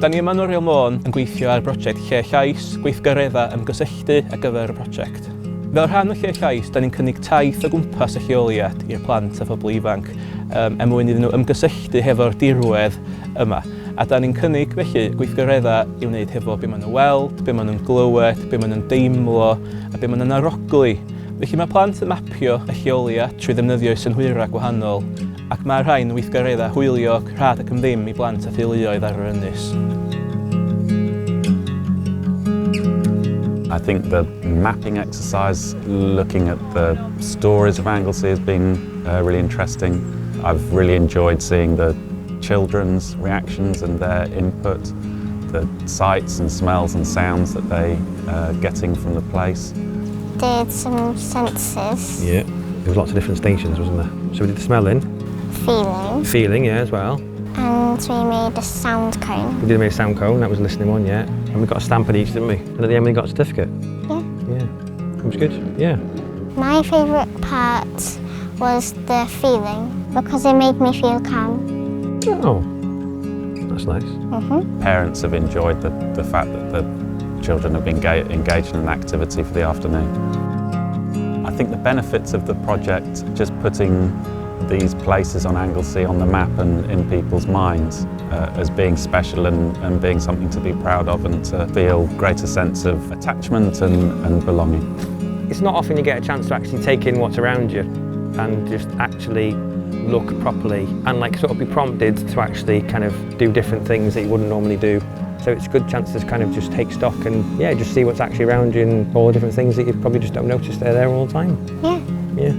Da ni yma yn Llais yn gweithio ar brosiect Llais, gweithgareddau ymgysylltu ar gyfer y brosiect. Fel rhan o Llais, da ni'n cynnig taith o gwmpas y lleoliad i'r plant a phobl ifanc mwyn iddyn nhw ymgysylltu hefo'r dirwedd yma. A da ni'n cynnig felly gweithgareddau i wneud hefo be maen nhw'n weld, be maen nhw'n glywed, be maen nhw'n deimlo a be maen nhw'n arogli. Felly mae plant yn mapio y lleoliad trwy ddefnyddio synhwyrau gwahanol ac mae rhain weithgareddau hwyliog, rhad ac yn ddim i blant a theuluoedd ar yr ynys. I think the mapping exercise, looking at the stories of Anglesey, has been really interesting. I've really enjoyed seeing the children's reactions and their input, the sights and smells and sounds that they are getting from the place. Did some senses. Yeah, there was lots of different stations, wasn't there? So we did the smelling. Feeling. Feeling, yeah, as well. And we made a sound cone. We did make a sound cone, that was the listening one, yeah. And we got a stamp at each, didn't we? And at the end we got a certificate. Yeah. Yeah, it was good, yeah. My favourite part was the feeling, because it made me feel calm. Oh, that's nice. Parents have enjoyed the fact that the children have been engaged in an activity for the afternoon. I think the benefits of the project, just putting these places on Anglesey on the map and in people's minds as being special and being something to be proud of and to feel greater sense of attachment and belonging. It's not often you get a chance to actually take in what's around you and just actually look properly and like sort of be prompted to actually kind of do different things that you wouldn't normally do. So it's a good chance to kind of just take stock and yeah, just see what's actually around you and all the different things that you probably just don't notice they're there all the time. Yeah. Yeah.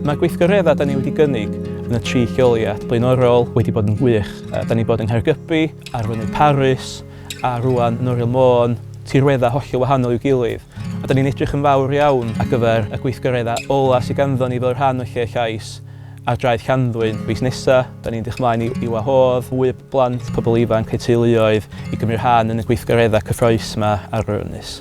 Mae gweithgareddau da ni wedi gynnig yn y 3 lleoliad blaenorol wedi bod yn gwych. Da ni bod yng Nghaergybi, ar Fynydd Paris, a rwan yn Llais, tirweddau hollol wahanol i'w gilydd. A da ni'n edrych yn fawr iawn ar gyfer y gweithgareddau ola sydd ganddo ni fel rhan o Llais ar draeth Llanddwyn. Fis nesaf, da ni'n edrych mlaen i wahodd fwy o blant, pobl ifanc eu teuluoedd i gymryd rhan yn y gweithgareddau cyffrous yma ar yr ynys.